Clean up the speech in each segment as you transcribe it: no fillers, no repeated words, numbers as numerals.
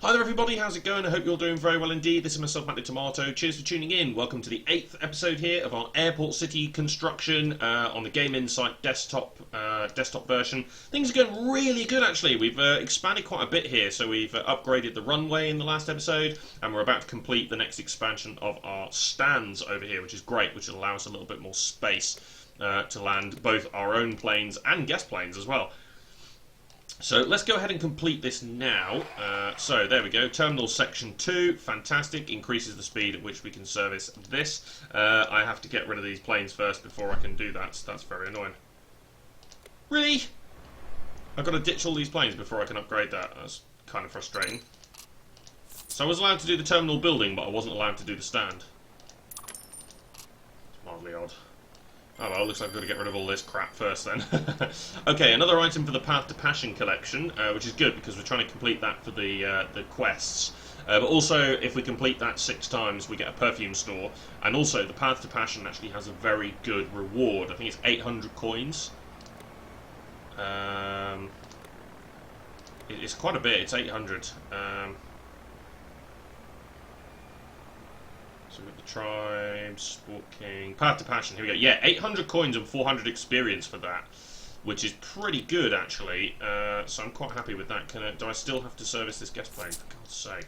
Hi there everybody, how's it going? I hope you're doing very well indeed. This is myself, Matty Tomato. Cheers for tuning in. Welcome to the 8th episode here of our Airport City construction on the Game Insight desktop version. Things are going really good actually. We've expanded quite a bit here, so we've upgraded the runway in the last episode, and we're about to complete the next expansion of our stands over here, which is great, which will allow us a little bit more space to land both our own planes and guest planes as well. So let's go ahead and complete this now. So there we go, Terminal Section 2, fantastic, increases the speed at which we can service this. I have to get rid of these planes first before I can do that, so that's very annoying. Really? I've got to ditch all these planes before I can upgrade that. That's kind of frustrating. So I was allowed to do the terminal building, but I wasn't allowed to do the stand. It's mildly odd. Oh well, looks like I've got to get rid of all this crap first then. Okay, another item for the Path to Passion collection, which is good because we're trying to complete that for the quests. But also, if we complete that 6 times, we get a perfume store. And also, the Path to Passion actually has a very good reward. I think it's 800 coins. It's quite a bit, it's 800. So we've got the Tribes, Sport King, Path to Passion, here we go. Yeah, 800 coins and 400 experience for that, which is pretty good actually. So I'm quite happy with that. Do I still have to service this guest plane, for God's sake?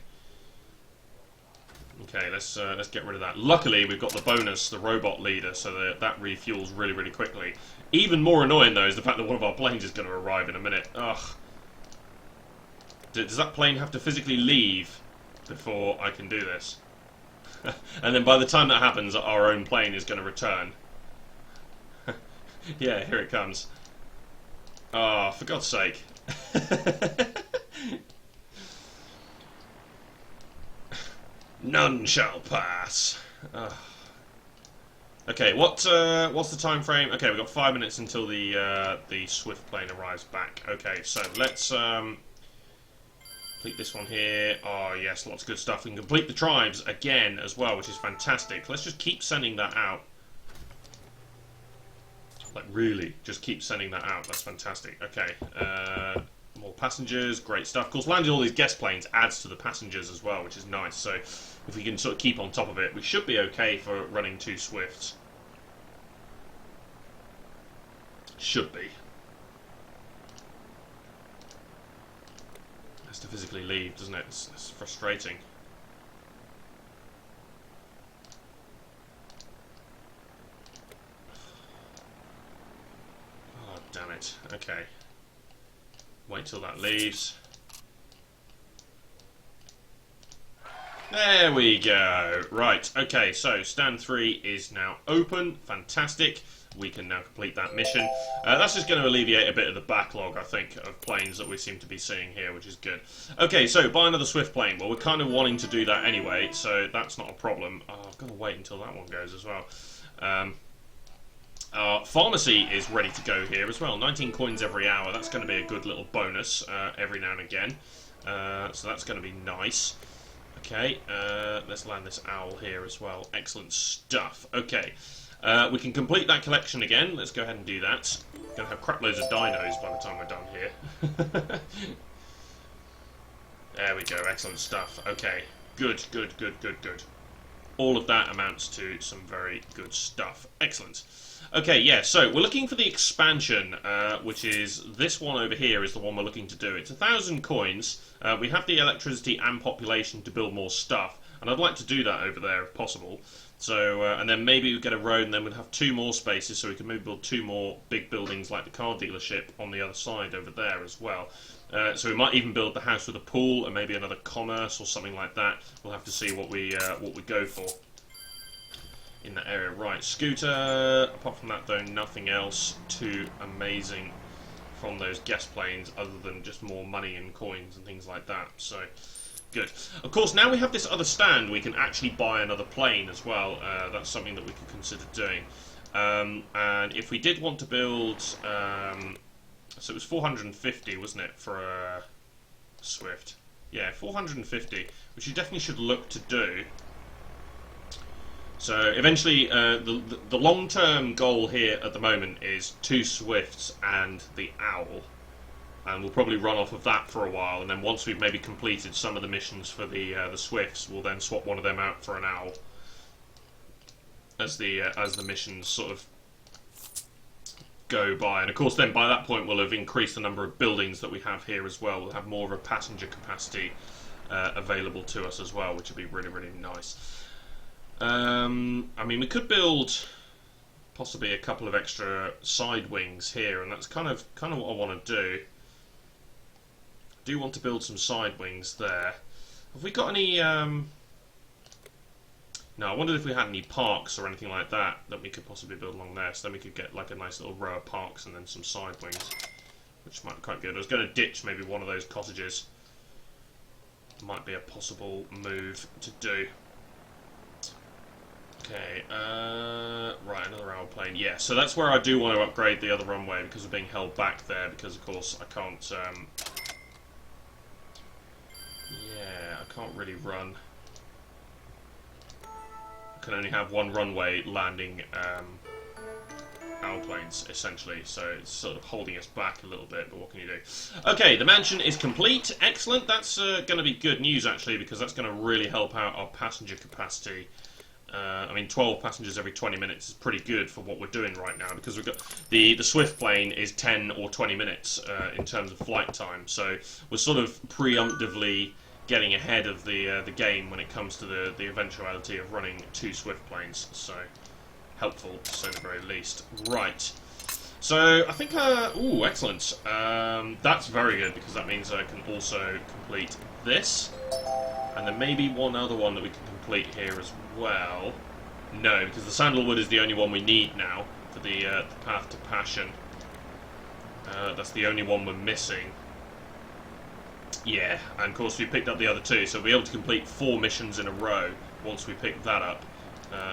Okay, let's get rid of that. Luckily, we've got the bonus, the robot leader, so that refuels really, really quickly. Even more annoying though is the fact that one of our planes is going to arrive in a minute. Ugh. Does that plane have to physically leave before I can do this? And then by the time that happens, our own plane is going to return. Yeah, here it comes. Ah, oh, for God's sake. None shall pass. Okay, what's the time frame? Okay, we've got 5 minutes until the Swift plane arrives back. Okay, so let's complete this one here. Oh yes, lots of good stuff. We can complete the Tribes again as well, which is fantastic. Let's just keep sending that out. Like really, just keep sending that out. That's fantastic. Okay, more passengers, great stuff. Of course, landing all these guest planes adds to the passengers as well, which is nice. So if we can sort of keep on top of it, we should be okay for running 2 Swifts. Should be. To physically leave, doesn't it? It's frustrating. Oh, damn it. Okay. Wait till that leaves. There we go. Right, okay, so stand 3 is now open. Fantastic. We can now complete that mission. That's just going to alleviate a bit of the backlog, I think, of planes that we seem to be seeing here, which is good. Okay, so buy another Swift plane. Well, we're kind of wanting to do that anyway, so that's not a problem. Oh, I've got to wait until that one goes as well. Our pharmacy is ready to go here as well. 19 coins every hour. That's going to be a good little bonus every now and again. So that's going to be nice. Okay, let's land this owl here as well. Excellent stuff. Okay. We can complete that collection again. Let's go ahead and do that. We're going to have crap loads of dinos by the time we're done here. There we go, excellent stuff. Okay, good. All of that amounts to some very good stuff. Excellent. Okay, yeah, so we're looking for the expansion, which is this one over here is the one we're looking to do. It's 1,000 coins. We have the electricity and population to build more stuff, and I'd like to do that over there if possible. So, and then maybe we get a road, and then we'd have 2 more spaces, so we can maybe build 2 more big buildings like the car dealership on the other side over there as well. So we might even build the house with a pool, and maybe another commerce or something like that. We'll have to see what we go for in that area. Right, scooter. Apart from that, though, nothing else too amazing from those guest planes, other than just more money and coins and things like that. So. Good. Of course, now we have this other stand, we can actually buy another plane as well. That's something that we could consider doing. And if we did want to build... so it was 450, wasn't it, for a Swift? Yeah, 450, which you definitely should look to do. So eventually, the long-term goal here at the moment is 2 Swifts and the Owl. and we'll probably run off of that for a while, and then once we've maybe completed some of the missions for the Swifts, we'll then swap one of them out for an owl as the missions sort of go by. And of course then by that point we'll have increased the number of buildings that we have here as well. We'll have more of a passenger capacity available to us as well, which would be really, really nice. I mean, we could build possibly a couple of extra side wings here, and that's kind of what I want to do. I do want to build some side wings there. Have we got any... No, I wondered if we had any parks or anything like that we could possibly build along there, so then we could get like a nice little row of parks and then some side wings, which might be quite good. I was going to ditch maybe one of those cottages. Might be a possible move to do. Okay, right, another owl plane. Yeah, so that's where I do want to upgrade the other runway, because we're being held back there, because of course I can't... yeah, I can't really run. Can only have one runway landing owl planes, essentially, so it's sort of holding us back a little bit, but what can you do? Okay, the mansion is complete. Excellent. That's going to be good news, actually, because that's going to really help out our passenger capacity. I mean, 12 passengers every 20 minutes is pretty good for what we're doing right now, because we've got the Swift plane is 10 or 20 minutes in terms of flight time, so we're sort of preemptively getting ahead of the game when it comes to the eventuality of running 2 Swift planes, so helpful to say the very least. Right, so I think, ooh, excellent. That's very good, because that means I can also complete this, and then maybe one other one that we can complete here as well. No, because the sandalwood is the only one we need now for the path to passion. That's the only one we're missing. Yeah, and of course we picked up the other 2, so we'll be able to complete 4 missions in a row once we pick that up.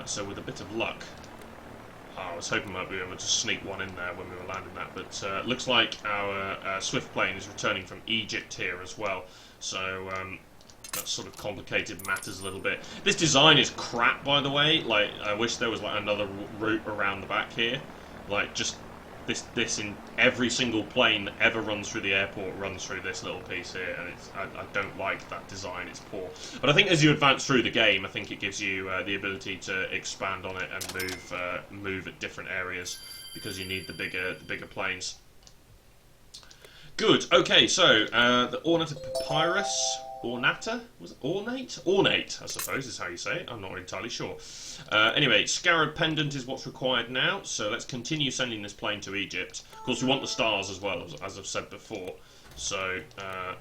So with a bit of luck, I was hoping we might be able to sneak one in there when we were landing that, but looks like our Swift plane is returning from Egypt here as well, so that sort of complicated matters a little bit. This design is crap, by the way. Like, I wish there was like another route around the back here, like just this in every single plane that ever runs through the airport runs through this little piece here, and I don't like that design. It's poor. But I think as you advance through the game, I think it gives you the ability to expand on it and move at different areas, because you need the bigger planes. Good. Okay, so the ornate papyrus. Ornata? Was it ornate? Ornate, I suppose, is how you say it. I'm not entirely sure. Anyway, scarab pendant is what's required now, so let's continue sending this plane to Egypt. Of course, we want the stars as well, as I've said before, so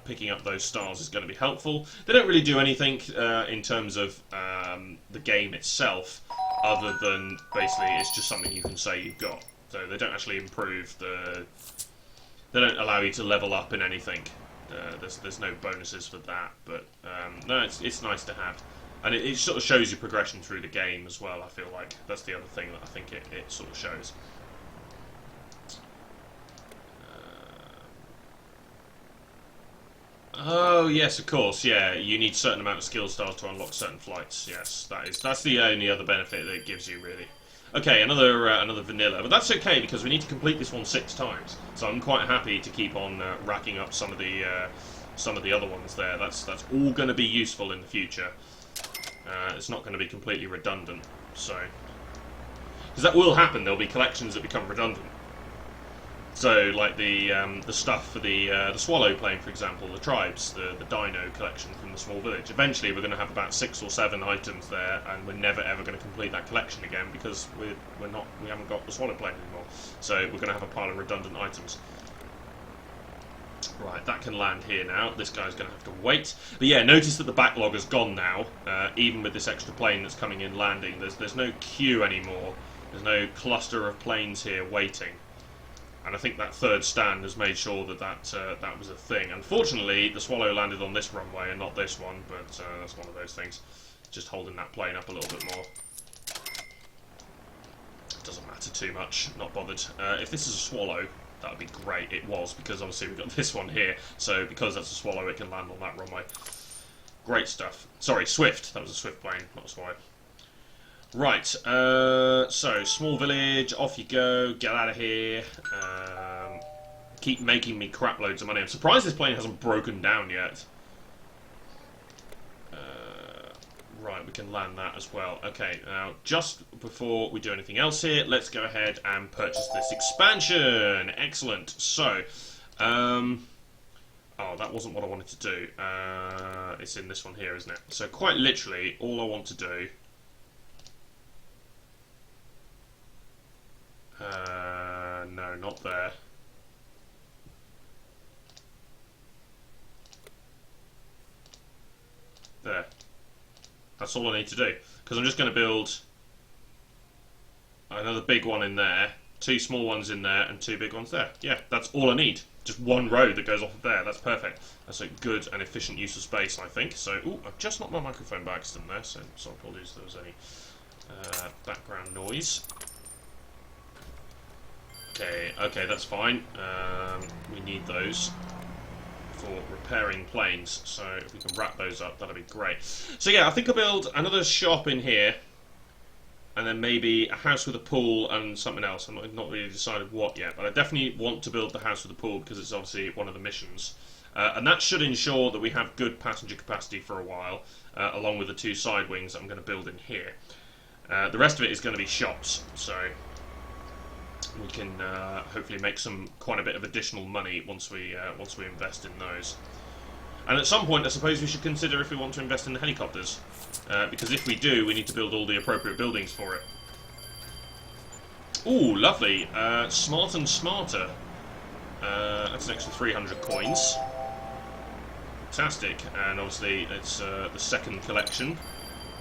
picking up those stars is going to be helpful. They don't really do anything in terms of the game itself, other than basically it's just something you can say you've got. So they don't actually improve the... They don't allow you to level up in anything. There's no bonuses for that, but no, it's nice to have, and it sort of shows you progression through the game as well. I feel like that's the other thing that I think it sort of shows. Oh yes, of course, yeah. You need a certain amount of skill stars to unlock certain flights. Yes, that's the only other benefit that it gives you, really. Okay, another vanilla, but that's okay because we need to complete this one 6 times. So I'm quite happy to keep on racking up some of the other ones there. That's all going to be useful in the future. It's not going to be completely redundant, so because that will happen. There'll be collections that become redundant. So, like the stuff for the swallow plane, for example, the tribes, the dino collection from the small village. Eventually, we're going to have about 6 or 7 items there, and we're never ever going to complete that collection again because we haven't got the swallow plane anymore. So we're going to have a pile of redundant items. Right, that can land here now. This guy's going to have to wait. But yeah, notice that the backlog has gone now, even with this extra plane that's coming in landing. There's no queue anymore. There's no cluster of planes here waiting. And I think that 3rd stand has made sure that was a thing. Unfortunately, the Swallow landed on this runway and not this one, but that's one of those things. Just holding that plane up a little bit more. Doesn't matter too much, not bothered. If this is a Swallow, that would be great. It was, because obviously we've got this one here, so because that's a Swallow, it can land on that runway. Great stuff. Sorry, Swift. That was a Swift plane, not a Swallow. Right, so, small village, off you go, get out of here. keep making me crap loads of money. I'm surprised this plane hasn't broken down yet. Right, we can land that as well. Okay, now, just before we do anything else here, let's go ahead and purchase this expansion. Excellent. So, oh, that wasn't what I wanted to do. It's in this one here, isn't it? So, quite literally, all I want to do... no, not there. There. That's all I need to do. Because I'm just going to build another big one in there, 2 small ones in there, and 2 big ones there. Yeah, that's all I need. Just one road that goes off of there. That's perfect. That's a good and efficient use of space, I think. So, ooh, I've just knocked my microphone by accident there, so apologies if there was any background noise. Okay, that's fine. We need those for repairing planes, so if we can wrap those up, that'd be great. So yeah, I think I'll build another shop in here, and then maybe a house with a pool and something else. I'm not really decided what yet, but I definitely want to build the house with a pool because it's obviously one of the missions. And that should ensure that we have good passenger capacity for a while, along with the 2 side wings that I'm going to build in here. The rest of it is going to be shops, so we can hopefully make quite a bit of additional money once we invest in those. And at some point, I suppose we should consider if we want to invest in the helicopters, because if we do, we need to build all the appropriate buildings for it. Ooh, lovely! Smart and Smarter. That's an extra 300 coins. Fantastic! And obviously, it's the second collection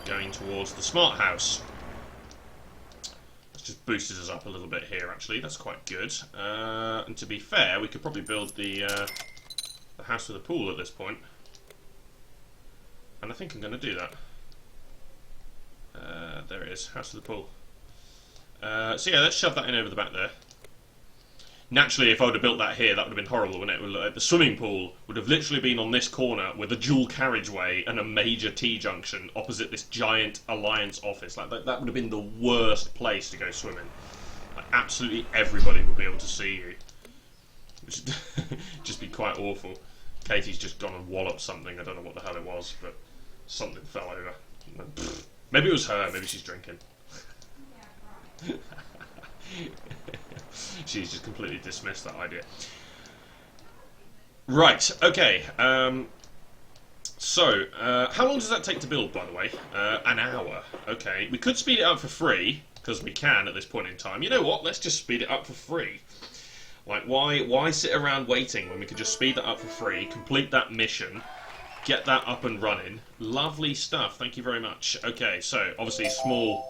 going towards the Smart House. Just boosted us up a little bit here, actually. That's quite good. And to be fair, we could probably build the house with a pool at this point. And I think I'm going to do that. There it is, house with a pool. So yeah, let's shove that in over the back there. Naturally, if I would have built that here, that would have been horrible, wouldn't it? The swimming pool would have literally been on this corner with a dual carriageway and a major T-junction opposite this giant Alliance office. Like that would have been the worst place to go swimming. Like, absolutely everybody would be able to see you. Which would just be quite awful. Katie's just gone and walloped something. I don't know what the hell it was, but something fell over. Maybe it was her. Maybe she's drinking. Yeah, right. She's just completely dismissed that idea. Right, okay. So, how long does that take to build, by the way? An hour. Okay. We could speed it up for free, because we can at this point in time. You know what? Let's just speed it up for free. Like, why sit around waiting when we could just speed that up for free, complete that mission, get that up and running? Lovely stuff. Thank you very much. Okay, so, obviously, small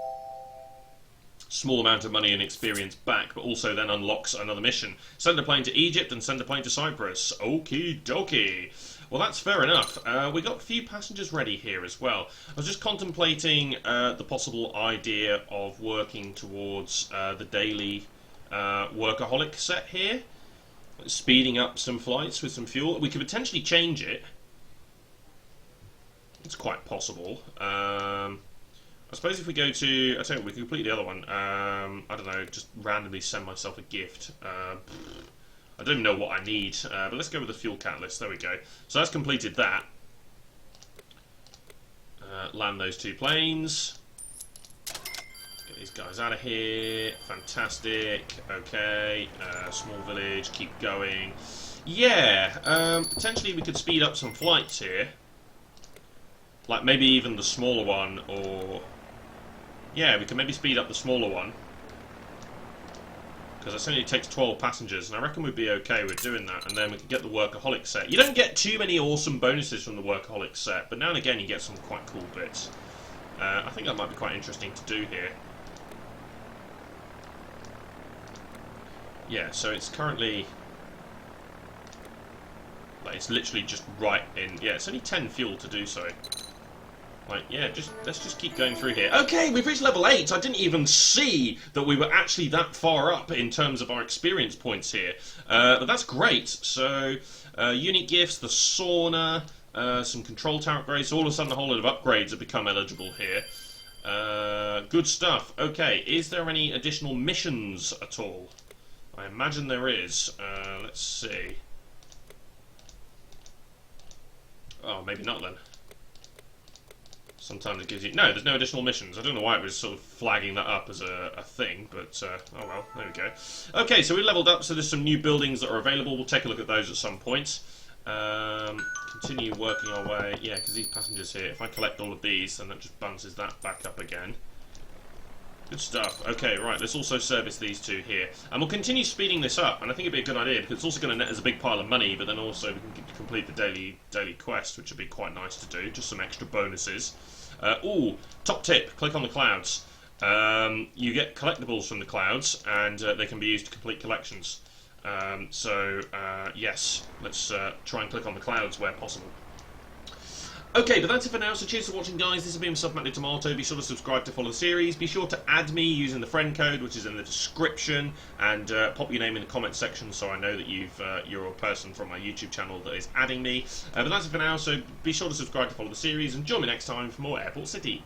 amount of money and experience back, but also then unlocks another mission. Send a plane to Egypt and send a plane to Cyprus. Okie dokie. Well, that's fair enough. We got a few passengers ready here as well. I was just contemplating the possible idea of working towards the daily workaholic set here. Speeding up some flights with some fuel. We could potentially change it. It's quite possible. I suppose if we go to... I tell you what, we can complete the other one. I don't know, just randomly send myself a gift. I don't even know what I need, but let's go with the fuel catalyst. There we go. So that's completed that. Land those 2 planes. Get these guys out of here. Fantastic. Okay. Small village. Keep going. Yeah. Potentially we could speed up some flights here. Like maybe even the smaller one, or... Yeah, we can maybe speed up the smaller one. Because it only takes 12 passengers, and I reckon we'd be okay with doing that. And then we can get the Workaholic set. You don't get too many awesome bonuses from the Workaholic set, but now and again you get some quite cool bits. I think that might be quite interesting to do here. Yeah, so it's currently... Like, it's literally just right in... Yeah, it's only 10 fuel to do so. Like, yeah, let's just keep going through here. Okay, we've reached level 8. I didn't even see that we were actually that far up in terms of our experience points here. But that's great. So, unique gifts, the sauna, some control tower upgrades. All of a sudden, a whole lot of upgrades have become eligible here. Good stuff. Okay, is there any additional missions at all? I imagine there is. Let's see. Oh, maybe not then. Sometimes it gives you... No, there's no additional missions. I don't know why it was sort of flagging that up as a thing, but oh well, there we go. Okay, so we leveled up, so there's some new buildings that are available. We'll take a look at those at some point. Continue working our way. Yeah, because these passengers here, if I collect all of these, then that just bounces that back up again. Good stuff. Okay, right, let's also service these two here. And we'll continue speeding this up, and I think it'd be a good idea, because it's also going to net us a big pile of money, but then also we can complete the daily quest, which would be quite nice to do, just some extra bonuses. Ooh, top tip, click on the clouds. You get collectibles from the clouds, and they can be used to complete collections. Yes, let's try and click on the clouds where possible. Okay, but that's it for now, so cheers for watching, guys. This has been myself, Matty Tomato. Be sure to subscribe to follow the series. Be sure to add me using the friend code, which is in the description, and pop your name in the comment section so I know that you're a person from my YouTube channel that is adding me. But that's it for now, so be sure to subscribe to follow the series, and join me next time for more Airport City.